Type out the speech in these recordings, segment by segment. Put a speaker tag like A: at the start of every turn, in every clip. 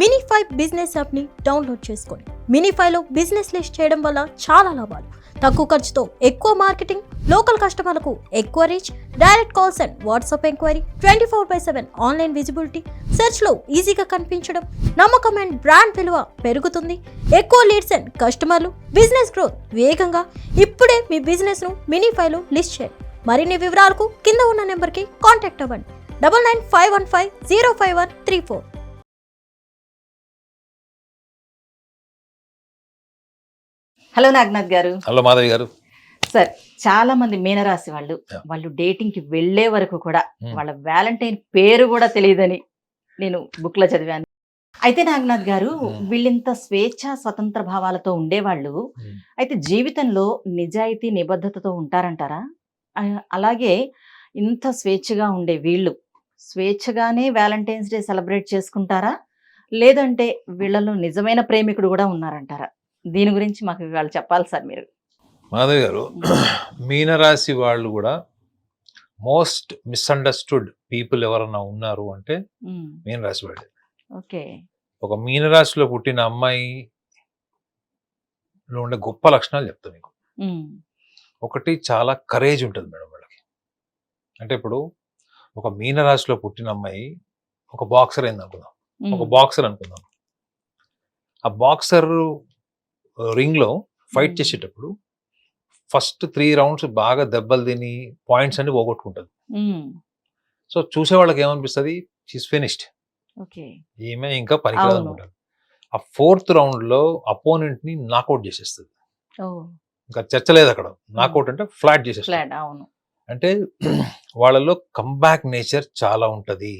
A: Minify business యాప్ని download చేసుకోండి. మినిఫైలో business list చేయడం వల్ల చాలా లాభాలు. తక్కువ ఖర్చుతో ఎక్కువ మార్కెటింగ్, లోకల్ కస్టమర్లకు ఎక్కువ reach, direct calls and WhatsApp enquiry, 24/7 online visibility, సెర్చ్లో ఈజీగా కనిపించడం, నమ్మకం అండ్ బ్రాండ్ విలువ పెరుగుతుంది. ఎక్కువ లీడ్స్ అండ్ కస్టమర్లు, బిజినెస్ గ్రోత్ వేగంగా. ఇప్పుడే మీ బిజినెస్ను మినిఫైలో లిస్ట్ చేయండి. మరిన్ని వివరాలకు కింద ఉన్న నెంబర్కి కాంటాక్ట్ అవ్వండి. 9951505134.
B: హలో నాగనాథ్ గారు.
C: హలో మాధవి గారు.
B: సార్, చాలా మంది మీనరాశి వాళ్ళు డేటింగ్ కి వెళ్లే వరకు కూడా వాళ్ళ వ్యాలంటైన్ పేరు కూడా తెలియదని నేను బుక్ లో చదివాను. అయితే నాగనాథ్ గారు, వీళ్ళింత స్వేచ్ఛ స్వతంత్ర భావాలతో ఉండేవాళ్ళు అయితే జీవితంలో నిజాయితీ నిబద్ధతతో ఉంటారంటారా? అలాగే ఇంత స్వేచ్ఛగా ఉండే వీళ్ళు స్వేచ్ఛగానే వ్యాలంటైన్స్ డే సెలబ్రేట్ చేసుకుంటారా, లేదంటే వీళ్ళలో నిజమైన ప్రేమికుడు కూడా ఉన్నారంటారా? దీని గురించి మాకు ఇవాళ చెప్పాలి సార్ మీరు.
C: మాధవి గారు, మీనరాశి వాళ్ళు కూడా మోస్ట్ మిస్అండర్స్టూడ్ పీపుల్ ఎవరన్నా ఉన్నారు అంటే మీనరాశి వాళ్ళే.
B: ఓకే.
C: ఒక మీనరాశిలో పుట్టిన అమ్మాయిలో ఉండే గొప్ప లక్షణాలు చెప్తా మీకు. ఒకటి, చాలా కరేజ్ ఉంటుంది మేడం వాళ్ళకి. అంటే ఇప్పుడు ఒక మీనరాశిలో పుట్టిన అమ్మాయి ఒక బాక్సర్ అయింది అనుకుందాం. ఒక బాక్సర్ అనుకుందాం. ఆ బాక్సర్ రింగ్ లో ఫైట్ చేసేటప్పుడు ఫస్ట్ 3 రౌండ్స్ బాగా దెబ్బలు తిని పాయింట్స్ అన్ని పోగొట్టుకుంటుంది. సో చూసే వాళ్ళకి ఏమనిపిస్తుంది, షీస్ ఫినిష్డ్, ఈమె ఇంకా పనికిరాదు అనుకుంటారు. ఆ 4th రౌండ్ లో అపోనెంట్ ని నాకౌట్ చేసేస్తుంది. ఇంకా చర్చ లేదు అక్కడ. నాకౌట్ అంటే ఫ్లాట్ చేసేస్తుంది. అంటే వాళ్ళలో కంబ్యాక్ నేచర్ చాలా ఉంటది.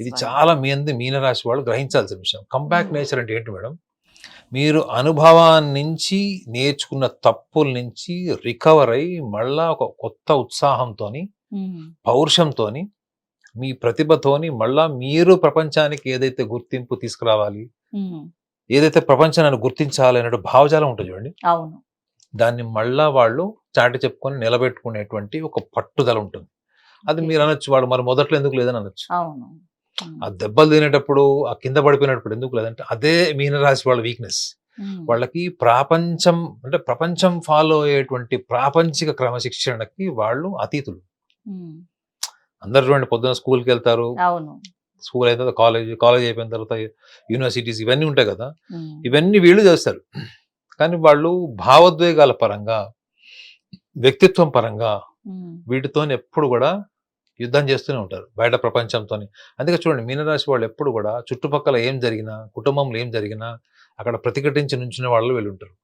C: ఇది చాలా మీనరాశి వాళ్ళు గ్రహించాల్సిన విషయం. కంబ్యాక్ నేచర్ అంటే ఏంటి మేడం? మీరు అనుభవాన్ని నుంచి నేర్చుకున్న తప్పుల నుంచి రికవర్ అయి మళ్ళా ఒక కొత్త ఉత్సాహంతోని, పౌరుషంతోని, మీ ప్రతిభతోని మళ్ళా మీరు ప్రపంచానికి ఏదైతే గుర్తింపు తీసుకురావాలి, ఏదైతే ప్రపంచాన్ని గుర్తించాలి అనే భావజాలం ఉంటుంది చూడండి, దాన్ని మళ్ళా వాళ్ళు చాటి చెప్పుకొని నిలబెట్టుకునేటువంటి ఒక పట్టుదల ఉంటుంది. అది మీరు అనొచ్చు, వాడు మరి మొదట్లో ఎందుకు లేదని అనొచ్చు. ఆ దెబ్బలు తినేటప్పుడు, ఆ కింద పడిపోయినప్పుడు ఎందుకు లేదంటే అదే మీనరాశి వాళ్ళ వీక్నెస్. వాళ్ళకి ప్రపంచం ఫాలో అయ్యేటువంటి ప్రాపంచిక క్రమశిక్షణకి వాళ్ళు అతీతులు. అందరు చూడండి, పొద్దున స్కూల్కి వెళ్తారు, స్కూల్ అయిన తర్వాత కాలేజ్ అయిపోయిన తర్వాత యూనివర్సిటీస్ ఇవన్నీ ఉంటాయి కదా, ఇవన్నీ వీళ్ళు చేస్తారు. కానీ వాళ్ళు భావోద్వేగాల పరంగా, వ్యక్తిత్వం పరంగా వీటితో ఎప్పుడు కూడా యుద్ధం చేస్తూనే ఉంటారు బయట ప్రపంచంతో. అందుకే చూడండి, మీనరాశి వాళ్ళు ఎప్పుడు కూడా చుట్టుపక్కల ఏం జరిగినా, కుటుంబంలో ఏం జరిగినా అక్కడ ప్రతిఘటించి నుంచిన వాళ్ళు వీళ్ళు ఉంటారు.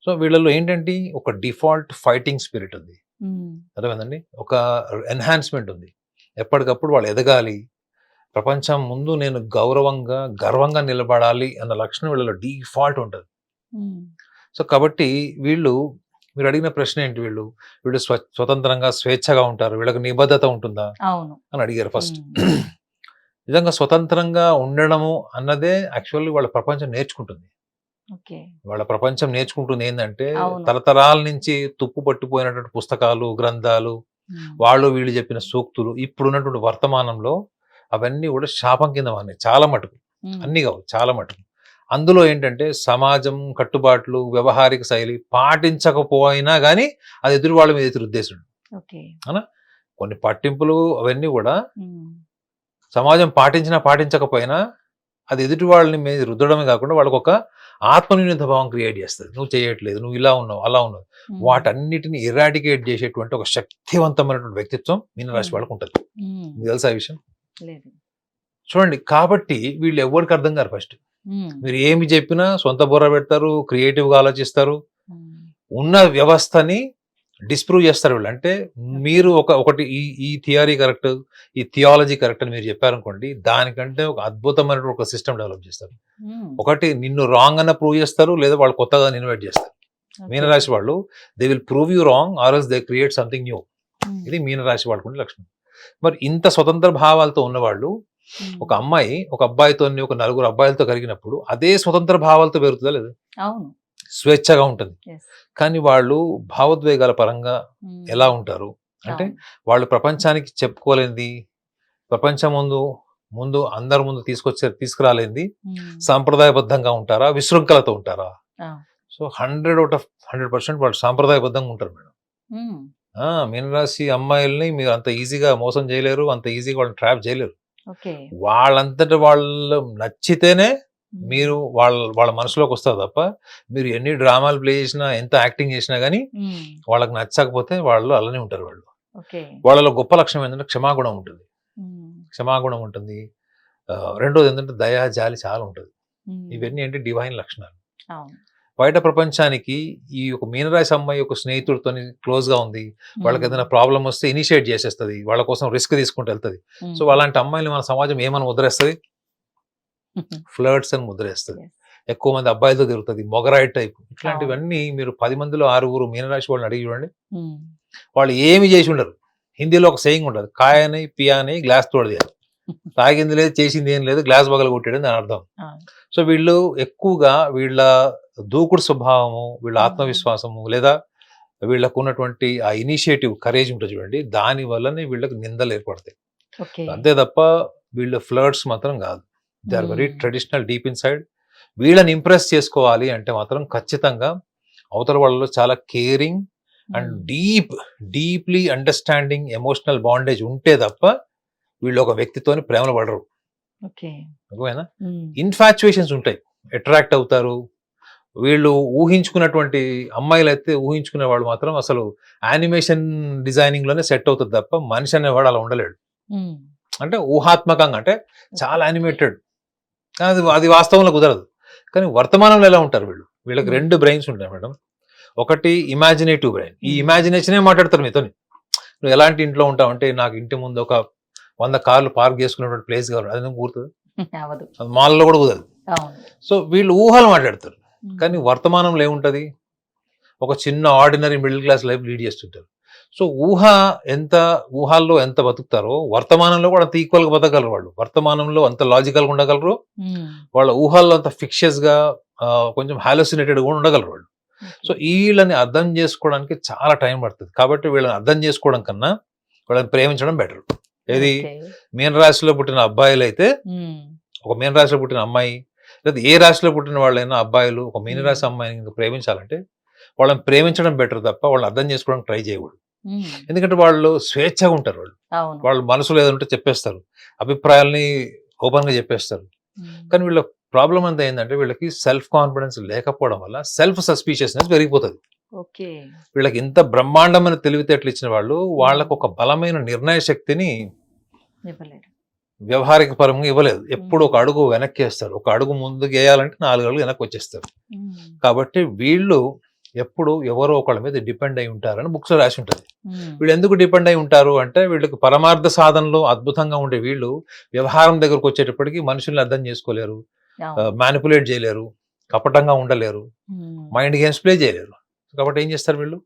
C: సో వీళ్ళలో ఏంటంటే ఒక డిఫాల్ట్ ఫైటింగ్ స్పిరిట్ ఉంది, అర్థమైందండి. ఒక ఎన్హాన్స్మెంట్ ఉంది. ఎప్పటికప్పుడు వాళ్ళు ఎదగాలి, ప్రపంచం ముందు నేను గర్వంగా నిలబడాలి అన్న లక్షణం వీళ్ళలో డిఫాల్ట్ ఉంటుంది. సో కాబట్టి మీరు అడిగిన ప్రశ్న ఏంటి, వీళ్ళు స్వతంత్రంగా స్వేచ్ఛగా ఉంటారు, వీళ్ళకి నిబద్ధత ఉంటుందా అని అడిగారు ఫస్ట్. నిజంగా స్వతంత్రంగా ఉండడము అన్నదే యాక్చువల్లీ వాళ్ళ ప్రపంచం నేర్చుకుంటుంది. వాళ్ళ ప్రపంచం నేర్చుకుంటుంది ఏంటంటే, తరతరాల నుంచి తుప్పు పట్టిపోయినటువంటి పుస్తకాలు, గ్రంథాలు, వీళ్ళు చెప్పిన సూక్తులు ఇప్పుడున్నటువంటి వర్తమానంలో అవన్నీ కూడా శాపం కింద ఉన్నాయి చాలా మటుకు. అన్ని కావు, చాలా మటుకు. అందులో ఏంటంటే సమాజం కట్టుబాట్లు, వ్యవహారిక శైలి పాటించకపోయినా కానీ అది ఎదురు వాళ్ళ మీద ఉద్దేశం అనా. కొన్ని పట్టింపులు అవన్నీ కూడా సమాజం పాటించకపోయినా అది ఎదుటి వాళ్ళని మీద రుద్దడమే కాకుండా వాళ్ళకు ఒక ఆత్మన్యూనత భావం క్రియేట్ చేస్తుంది. నువ్వు చేయట్లేదు, నువ్వు ఇలా ఉన్నావు, అలా ఉన్నావు. వాటన్నిటిని ఇరాడికేట్ చేసేటువంటి ఒక శక్తివంతమైనటువంటి వ్యక్తిత్వం మీనరాశి వాళ్ళకు ఉంటుంది. మీకు తెలుసా ఈ విషయం? చూడండి, కాబట్టి వీళ్ళు ఎవరికి అర్థం కారు. ఫస్ట్ మీరు ఏమి చెప్పినా సొంత బుర్ర పెడతారు, క్రియేటివ్గా ఆలోచిస్తారు, ఉన్న వ్యవస్థని డిస్ప్రూవ్ చేస్తారు వీళ్ళు. అంటే మీరు ఒకటి ఈ థియరీ కరెక్ట్, ఈ థియాలజీ కరెక్ట్ అని మీరు చెప్పారనుకోండి, దానికంటే ఒక అద్భుతమైన ఒక సిస్టమ్ డెవలప్ చేస్తారు. ఒకటి నిన్ను రాంగ్ అన్న ప్రూవ్ చేస్తారు, లేదా వాళ్ళు కొత్తగా ఇన్వైట్ చేస్తారు. మీనరాశి వాళ్ళు they will prove you wrong or else they create something new. ఇది మీనరాశి వాళ్ళకుండే లక్షణం. మరి ఇంత స్వతంత్ర భావాలతో ఉన్నవాళ్ళు, ఒక అమ్మాయి ఒక అబ్బాయితో, ఒక 4 అబ్బాయిలతో కలిగినప్పుడు అదే స్వతంత్ర భావాలతో పెరుగుతుందా లేదా? స్వేచ్ఛగా ఉంటుంది. కానీ వాళ్ళు భావోద్వేగాల పరంగా ఎలా ఉంటారు అంటే, వాళ్ళు ప్రపంచానికి చెప్పుకోలేనిది, ప్రపంచం ముందు ముందు అందరి ముందు తీసుకురాలేంది సాంప్రదాయబద్ధంగా ఉంటారా, విశృంఖలతో ఉంటారా? సో 100% వాళ్ళు సాంప్రదాయబద్ధంగా ఉంటారు మేడం. మీనరాశి అమ్మాయిల్ని మీరు అంత ఈజీగా మోసం చేయలేరు, అంత ఈజీగా వాళ్ళని ట్రాప్ చేయలేరు. వాళ్ళంతటి వాళ్ళు నచ్చితేనే మీరు వాళ్ళ మనసులోకి వస్తారు తప్ప మీరు ఎన్ని డ్రామాలు ప్లే చేసినా, ఎంత యాక్టింగ్ చేసినా కానీ వాళ్ళకి నచ్చకపోతే వాళ్ళు అలానే ఉంటారు. వాళ్ళలో గొప్ప లక్షణం ఏంటంటే క్షమాగుణం ఉంటుంది. క్షమాగుణం ఉంటుంది. రెండోది ఏంటంటే దయా, జాలి చాలా ఉంటుంది. ఇవన్నీ ఏంటి డివైన్ లక్షణాలు. బయట ప్రపంచానికి ఈ ఒక మీనరాశి అమ్మాయి ఒక స్నేహితుడితో క్లోజ్ గా ఉంది, వాళ్ళకి ఏదైనా ప్రాబ్లం వస్తే ఇనిషియేట్ చేసేస్తుంది, వాళ్ళ కోసం రిస్క్ తీసుకుంటూ వెళ్తుంది. సో అలాంటి అమ్మాయిని మన సమాజం ఏమని ముద్రేస్తుంది? ఫ్లర్ట్స్ అని ముద్రేస్తుంది. ఎక్కువ మంది అబ్బాయిలతో తిరుగుతుంది, మొగరాయి టైప్. ఇట్లాంటివన్నీ మీరు 10 మందిలో 6 మీనరాశి వాళ్ళని అడిగి చూడండి, వాళ్ళు ఏమి చేసి ఉండరు. హిందీలో ఒక సేయింగ్ ఉండదు, కాయని పియాని గ్లాస్ తోడది. తాగింది లేదు, చేసింది ఏం లేదు, గ్లాస్ బగలు కొట్టాడు అని అర్థం. సో వీళ్ళు ఎక్కువగా వీళ్ళ దూకుడు స్వభావము, వీళ్ళ ఆత్మవిశ్వాసము, లేదా వీళ్ళకు ఉన్నటువంటి ఆ ఇనిషియేటివ్ కరేజ్ ఉంటుంది చూడండి, దాని వల్లనే వీళ్ళకి నిందలు ఏర్పడతాయి. అంతే తప్ప వీళ్ళు ఫ్లర్ట్స్ మాత్రం కాదు. They are very traditional deep inside. వీళ్ళని ఇంప్రెస్ చేసుకోవాలి అంటే మాత్రం ఖచ్చితంగా అవతల వాళ్ళలో చాలా caring and deeply understanding emotional bondage ఉంటే తప్ప వీళ్ళు ఒక వ్యక్తితోని ప్రేమలో పడరు. ఓకేనా? ఇన్ఫాచ్యుయేషన్స్ ఉంటాయి, అట్రాక్ట్ అవుతారు. వీళ్ళు ఊహించుకున్నటువంటి అమ్మాయిలు అయితే ఊహించుకునే వాళ్ళు మాత్రం అసలు యానిమేషన్ డిజైనింగ్ లోనే సెట్ అవుతుంది తప్ప మనిషి అనేవాడు అలా ఉండలేడు. అంటే ఊహాత్మకంగా, అంటే చాలా యానిమేటెడ్, అది వాస్తవంలో కుదరదు. కానీ వర్తమానంలో ఎలా ఉంటారు వీళ్ళకి 2 బ్రెయిన్స్ ఉంటాయి మేడం. ఒకటి ఇమాజినేటివ్ బ్రెయిన్, ఈ ఇమాజినేషనే మాట్లాడతారు మీతో. నువ్వు ఎలాంటి ఇంట్లో ఉంటావు అంటే, నాకు ఇంటి ముందు ఒక 100 కార్లు పార్క్ చేసుకున్నటువంటి ప్లేస్ కావాలి, అది నువ్వు కూర్తుంది, అది మాల్లో కూడా కుదరదు. సో వీళ్ళు ఊహలు మాట్లాడతారు, కానీ వర్తమానంలో ఏముంటది? ఒక చిన్న ordinary middle class life lead చేస్తుంటారు. సో ఊహాల్లో ఎంత బతుకుతారో వర్తమానంలో కూడా అంత ఈక్వల్ గా బతకగలరు. వాళ్ళు వర్తమానంలో అంత లాజికల్ గా ఉండగలరు, వాళ్ళ ఊహాల్లో అంత ఫిక్షియస్ గా కొంచెం హాలోసినేటెడ్ గా ఉండగలరు వాళ్ళు. సో వీళ్ళని అర్థం చేసుకోవడానికి చాలా టైం పడుతుంది. కాబట్టి వీళ్ళని అర్థం చేసుకోవడం కన్నా వాళ్ళని ప్రేమించడం బెటర్. ఏది? మీనరాశిలో పుట్టిన అబ్బాయిలు అయితే, ఒక మీనరాశిలో పుట్టిన అమ్మాయి, లేదా ఏ రాశిలో పుట్టిన వాళ్ళైనా అబ్బాయిలు ఒక మీనరాశి అమ్మాయిని ప్రేమించాలంటే వాళ్ళని ప్రేమించడం బెటర్ తప్ప వాళ్ళని అర్థం చేసుకోవడానికి ట్రై చేయకూడదు. ఎందుకంటే వాళ్ళు స్వేచ్ఛగా ఉంటారు. వాళ్ళు మనసులో ఏదంటే చెప్పేస్తారు, అభిప్రాయాల్ని ఓపెన్ గా చెప్పేస్తారు. కానీ వీళ్ళ ప్రాబ్లం అంతా ఏంటంటే వీళ్ళకి సెల్ఫ్ కాన్ఫిడెన్స్ లేకపోవడం వల్ల సెల్ఫ్ సస్పీషియస్నెస్ పెరిగిపోతుంది. వీళ్ళకి ఇంత బ్రహ్మాండమైన తెలివితేటలు ఇచ్చిన వాళ్ళు వాళ్ళకు ఒక బలమైన నిర్ణయ శక్తిని వ్యవహారిక పరంగా ఇవ్వలేదు. ఎప్పుడు ఒక అడుగు వెనక్కి వేస్తారు, ఒక అడుగు ముందుకు వేయాలంటే 4 అడుగులు వెనక్కి వచ్చేస్తారు. కాబట్టి వీళ్ళు ఎప్పుడు ఎవరో ఒకళ్ళ మీద డిపెండ్ అయి ఉంటారని బుక్స్ లో రాసి ఉంటుంది. వీళ్ళు ఎందుకు డిపెండ్ అయి ఉంటారు అంటే, వీళ్ళకి పరమార్థ సాధనలో అద్భుతంగా ఉండే వీళ్ళు వ్యవహారం దగ్గరకు వచ్చేటప్పటికి మనుషుల్ని అర్థం చేసుకోలేరు, మ్యానిపులేట్ చేయలేరు, కపటంగా ఉండలేరు, మైండ్ గేమ్స్ ప్లే చేయలేరు. కాబట్టి ఏం చేస్తారు? వీళ్ళు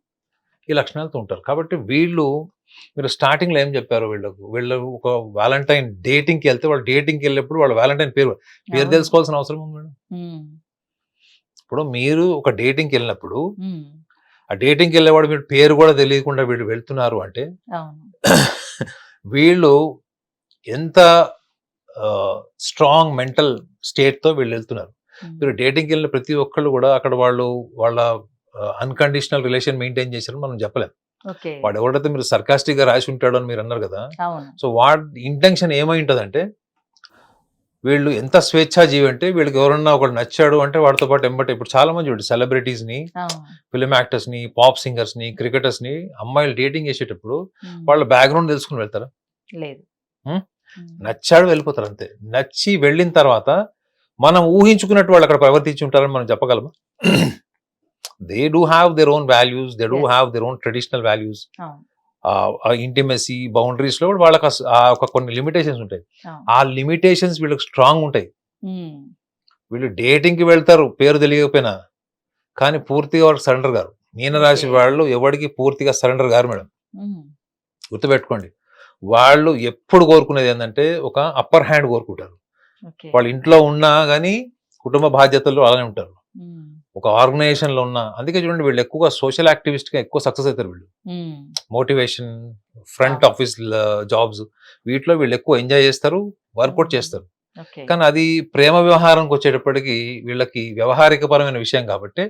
C: ఈ లక్షణాలతో ఉంటారు. కాబట్టి వీళ్ళు, మీరు స్టార్టింగ్ లో ఏం చెప్పారు, వీళ్ళు ఒక వ్యాలంటైన్ డేటింగ్కి వెళ్తే, వాళ్ళు డేటింగ్కి వెళ్ళినప్పుడు వాళ్ళ వ్యాలంటైన్ పేరు తెలుసుకోవాల్సిన అవసరం ఉంది మేడం. ఇప్పుడు మీరు ఒక డేటింగ్కి వెళ్ళినప్పుడు ఆ డేటింగ్కి వెళ్ళేవాడు మీరు పేరు కూడా తెలియకుండా వీళ్ళు వెళ్తున్నారు అంటే వీళ్ళు ఎంత స్ట్రాంగ్ మెంటల్ స్టేట్ తో వీళ్ళు వెళ్తున్నారు. మీరు డేటింగ్కి వెళ్ళిన ప్రతి ఒక్కళ్ళు కూడా అక్కడ వాళ్ళ అన్కండిషనల్ రిలేషన్ మెయింటైన్ చేశారని మనం చెప్పలేం. వాడు ఎవరైతే మీరు సర్కాస్టిక్ గా రాసి ఉంటాడో అని మీరు అన్నారు కదా, సో వాడి ఇంటెన్షన్ ఏమై ఉంటదంటే, వీళ్ళు ఎంత స్వేచ్ఛాజీవి అంటే, వీళ్ళకి ఎవరన్నా ఒకటి నచ్చాడు అంటే వాడితో పాటు ఎంబటే, ఇప్పుడు చాలా మంది చూడండి సెలబ్రిటీస్ ని, ఫిల్మ్ యాక్టర్స్ ని, పాప్ సింగర్స్ ని, క్రికెటర్స్ ని అమ్మాయిలు డేటింగ్ చేసేటప్పుడు వాళ్ళ బ్యాక్గ్రౌండ్ తెలుసుకుని వెళ్తారా? లేదు. నచ్చాడు వెళ్ళిపోతారు అంతే. నచ్చి వెళ్ళిన తర్వాత మనం ఊహించుకున్నట్టు వాళ్ళు అక్కడ ప్రవర్తించి ఉంటారని మనం చెప్పగలమా? They do have their own values, they do have their own traditional values. Intimacy boundaries లో వాళ్ళకి కొన్ని లిమిటేషన్స్ ఉంటాయి. ఆ లిమిటేషన్స్ వీళ్ళకి స్ట్రాంగ్ ఉంటాయి. వీళ్ళు డేటింగ్ కి వెళ్తారు పేరు తెలియకపోయినా, కానీ పూర్తిగా వాళ్ళకి సరెండర్ గారు. మీనరాశి వాళ్ళు ఎవరికి పూర్తిగా సరెండర్ గారు మేడం, గుర్తుపెట్టుకోండి. వాళ్ళు ఎప్పుడు కోరుకునేది ఏంటంటే ఒక అప్పర్ హ్యాండ్ కోరుకుంటారు. వాళ్ళు ఇంట్లో ఉన్నా కానీ కుటుంబ బాధ్యతల్లో అలానే ఉంటారు, ఒక ఆర్గనైజేషన్ లో ఉన్నా. అందుకే చూడండి వీళ్ళు ఎక్కువగా సోషల్ యాక్టివిస్ట్ గా ఎక్కువ సక్సెస్ అవుతారు. వీళ్ళు మోటివేషన్, ఫ్రంట్ ఆఫీస్ జాబ్స్, వీటిలో వీళ్ళు ఎక్కువ ఎంజాయ్ చేస్తారు, వర్కౌట్ చేస్తారు.
B: ఓకే.
C: కానీ అది ప్రేమ వ్యవహారంకి వచ్చేటప్పటికి వీళ్ళకి వ్యవహారికపరమైన విషయం కాబట్టి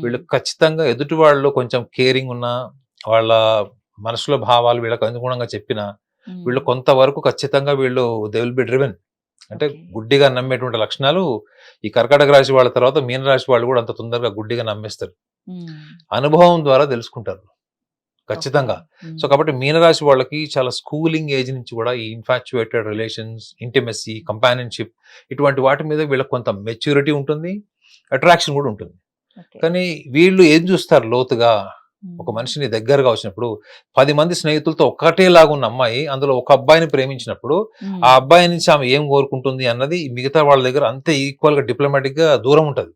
C: వీళ్ళు ఖచ్చితంగా ఎదుటి వాళ్ళు కొంచెం కేరింగ్ ఉన్నా, వాళ్ళ మనసులో భావాలు వీళ్ళకి అనుగుణంగా చెప్పినా వీళ్ళు కొంతవరకు ఖచ్చితంగా వీళ్ళు దే విల్ బి డ్రివెన్. అంటే
B: Okay.
C: గుడ్డిగా నమ్మేటువంటి లక్షణాలు ఈ కర్కాటక రాశి వాళ్ళ తర్వాత మీన రాశి వాళ్ళు కూడా అంత తొందరగా గుడ్డిగా నమ్మేస్తారు. అనుభవం ద్వారా తెలుసుకుంటారు ఖచ్చితంగా. సో కాబట్టి మీనరాశి వాళ్ళకి చాలా స్కూలింగ్ ఏజ్ నుంచి కూడా ఈ ఇన్ఫాచ్యుయేటెడ్ రిలేషన్స్, ఇంటిమెసీ, కంపానియన్షిప్ ఇటువంటి వాటి మీద వీళ్ళకి కొంత మెచ్యూరిటీ ఉంటుంది, అట్రాక్షన్ కూడా ఉంటుంది. కానీ వీళ్ళు ఏం చూస్తారు లోతుగా, ఒక మనిషిని దగ్గరగా వచ్చినప్పుడు 10 మంది స్నేహితులతో ఒక్కటేలాగా ఉన్న అమ్మాయి అందులో ఒక అబ్బాయిని ప్రేమించినప్పుడు ఆ అబ్బాయి నుంచి ఆమె ఏం కోరుకుంటుంది అన్నది మిగతా వాళ్ళ దగ్గర అంతే ఈక్వల్ గా డిప్లొమాటిక్ గా దూరం ఉంటది.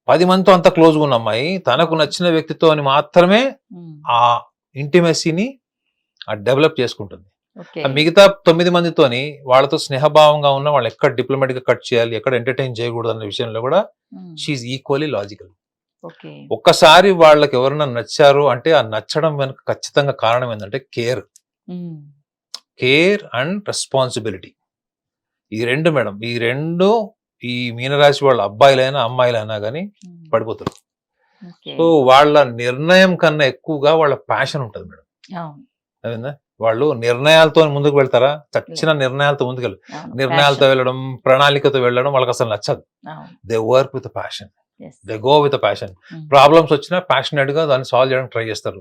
C: 10 మందితో అంత క్లోజ్ గా ఉన్న అమ్మాయి తనకు నచ్చిన వ్యక్తితో అని మాత్రమే ఆ ఇంటిమెసీని డెవలప్ చేసుకుంటుంది. ఆ మిగతా 9 మందితోని వాళ్ళతో స్నేహభావంగా ఉన్న వాళ్ళు ఎక్కడ డిప్లొమాటిక్ గా కట్ చేయాలి, ఎక్కడ ఎంటర్టైన్ చేయకూడదు అన్న విషయంలో కూడా షీఈ్ ఈక్వల్లీ లాజికల్. ఒక్కసారి వాళ్ళకి ఎవరైనా నచ్చారు అంటే ఆ నచ్చడం వెనుక ఖచ్చితంగా కారణం ఏంటంటే కేర్ అండ్ రెస్పాన్సిబిలిటీ. ఈ రెండు మేడం, ఈ రెండు ఈ మీనరాశి వాళ్ళ అబ్బాయిలైనా అమ్మాయిలైనా కానీ పడిపోతారు. సో వాళ్ళ నిర్ణయం కన్నా ఎక్కువగా వాళ్ళ ప్యాషన్ ఉంటుంది మేడం. అదేనా, వాళ్ళు నిర్ణయాలతో ముందుకు వెళ్తారా, చచ్చిన నిర్ణయాలతో ముందుకు నిర్ణయాలతో వెళ్ళడం, ప్రణాళికతో వెళ్ళడం వాళ్ళకి అసలు నచ్చదు. They work with passion, they go with passion. Problems వచ్చినా ప్యాషనెట్ గా దాన్ని సాల్వ్ చేయడానికి ట్రై చేస్తారు.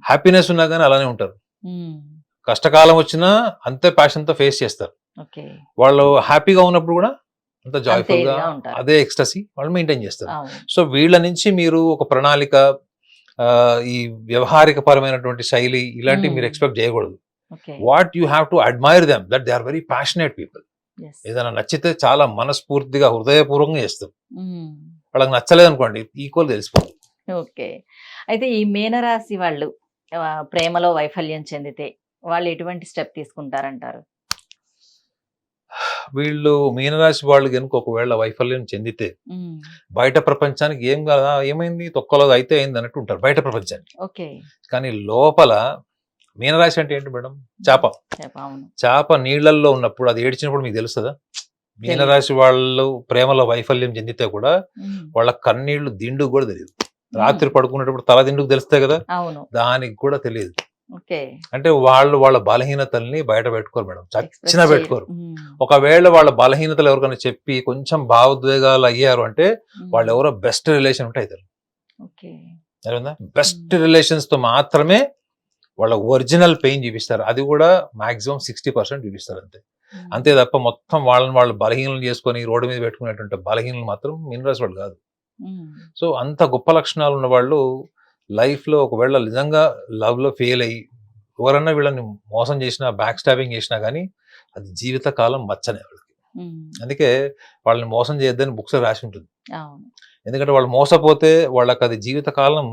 C: హ్యాపీనెస్ ఉన్నా కానీ అలానే ఉంటారు. కష్టకాలం వచ్చినా అంతే ప్యాషన్ తో ఫేస్ చేస్తారు. వాళ్ళు హ్యాపీగా ఉన్నప్పుడు కూడా అంత జాయ్ఫుల్ గా అదే ఎక్స్టసీ వాళ్ళు మెయింటైన్ చేస్తారు. సో వీళ్ళ నుంచి మీరు ఒక ప్రణాళిక, ఈ వ్యవహారిక పరమైనటువంటి శైలి ఇలాంటివి మీరు ఎక్స్పెక్ట్ చేయకూడదు. What you have to admire them that they are very passionate people. ఏదైనా నచ్చితే చాలా మనస్ఫూర్తిగా హృదయపూర్వకంగా చేస్తారు. వాళ్ళకి నచ్చలేదు అనుకోండి ఈక్వల్ తెలిసిపోతుంది.
B: ఓకే. అయితే ఈ మీనరాశి వాళ్ళు ప్రేమలో వైఫల్యం చెందితే వాళ్ళు ఎటువంటి స్టెప్ తీసుకుంటారంటారు?
C: వీళ్ళు మీనరాశి వాళ్ళు కనుక ఒకవేళ వైఫల్యం చెందితే బయట ప్రపంచానికి ఏం కదా, ఏమైంది తొక్కలో అయితే అయింది అన్నట్టు ఉంటారు బయట ప్రపంచానికి. కానీ లోపల మీనరాశి అంటే ఏంటి మేడం? చేప. చేప నీళ్లలో ఉన్నప్పుడు అది ఏడ్చినప్పుడు మీకు తెలుస్తుందా? మీనరాశి వాళ్ళు ప్రేమలో వైఫల్యం చెందితే కూడా వాళ్ళ కన్నీళ్లు దిండుకు కూడా తెలియదు. రాత్రి పడుకునేటప్పుడు తల దిండుకు తెలుస్తాయి కదా, దానికి కూడా తెలియదు. అంటే వాళ్ళు వాళ్ళ బలహీనతల్ని బయట పెట్టుకోరు మేడం, చచ్చినా పెట్టుకోరు. ఒకవేళ వాళ్ళ బలహీనతలు ఎవరికైనా చెప్పి కొంచెం భావోద్వేగాలు అయ్యారు అంటే వాళ్ళు ఎవరో బెస్ట్ రిలేషన్ ఉంటే అవుతారు. బెస్ట్ రిలేషన్స్ తో మాత్రమే వాళ్ళ ఒరిజినల్ పెయిన్ చూపిస్తారు. అది కూడా మాక్సిమం 60% చూపిస్తారు అంతే. అంతే తప్ప మొత్తం వాళ్ళని వాళ్ళు బలహీనలు చేసుకొని రోడ్డు మీద పెట్టుకునేటువంటి బలహీనలు మాత్రం మీనరాశి వాళ్ళు కాదు. సో అంత గొప్ప లక్షణాలు ఉన్న వాళ్ళు లైఫ్ లో ఒకవేళ నిజంగా లవ్ లో ఫెయిల్ అయ్యి ఎవరన్నా వీళ్ళని మోసం చేసినా, బ్యాక్ స్టాబింగ్ చేసినా కానీ అది జీవితకాలం మచ్చనే వాళ్ళకి. అందుకే వాళ్ళని మోసం చేయొద్దని బుక్స్ రాసి ఉంటుంది. ఎందుకంటే వాళ్ళు మోసపోతే వాళ్ళకి అది జీవితకాలం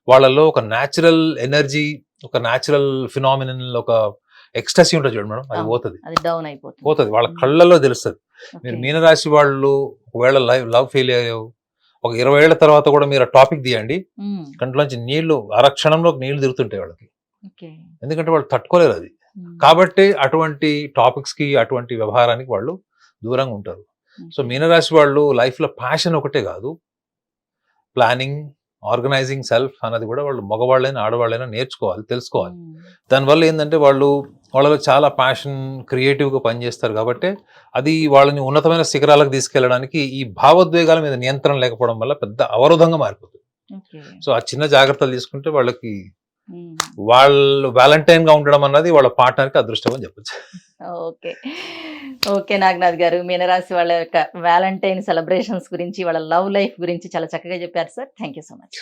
C: వాళ్ళలో ఒక న్యాచురల్ ఎనర్జీ, ఒక న్యాచురల్ ఫినామినల్, ఒక ఎక్స్టసీ ఉంటుంది చూడండి మేడం, అది పోతుంది. వాళ్ళ కళ్ళల్లో తెలుస్తుంది. మీరు మీనరాశి వాళ్ళు ఒకవేళ లవ్ ఫెయిల్ అయ్యావు, ఒక 20 ఏళ్ల తర్వాత కూడా మీరు టాపిక్ తీయండి, కంట్లోంచి నీళ్లు అరక్షణంలో నీళ్లు తిరుగుతుంటాయి వాళ్ళకి. ఎందుకంటే వాళ్ళు తట్టుకోలేరు అది. కాబట్టి అటువంటి టాపిక్స్ కి, అటువంటి వ్యవహారానికి వాళ్ళు దూరంగా ఉంటారు. సో మీనరాశి వాళ్ళు లైఫ్ లో ప్యాషన్ ఒకటే కాదు, ప్లానింగ్, ఆర్గనైజింగ్ సెల్ఫ్ అన్నది కూడా వాళ్ళు మగవాళ్ళైనా ఆడవాళ్ళైనా నేర్చుకోవాలి, తెలుసుకోవాలి. దానివల్ల ఏంటంటే వాళ్ళలో చాలా ప్యాషన్, క్రియేటివ్గా పనిచేస్తారు. కాబట్టి అది వాళ్ళని ఉన్నతమైన శిఖరాలకు తీసుకెళ్ళడానికి ఈ భావోద్వేగాల మీద నియంత్రణ లేకపోవడం వల్ల పెద్ద అవరోధంగా మారిపోతుంది. సో ఆ చిన్న జాగ్రత్తలు తీసుకుంటే వాళ్ళకి వాళ్ళు వ్యాలంటైన్ గా ఉండడం అన్నది వాళ్ళ పార్ట్నర్కి అదృష్టం అని చెప్పచ్చు.
B: ఓకే నాగనాథ్ గారు, మీనరాశి వాళ్ళ యొక్క వ్యాలంటైన్ సెలబ్రేషన్స్ గురించి, వాళ్ళ లవ్ లైఫ్ గురించి చాలా చక్కగా చెప్పారు sir. Thank you so much.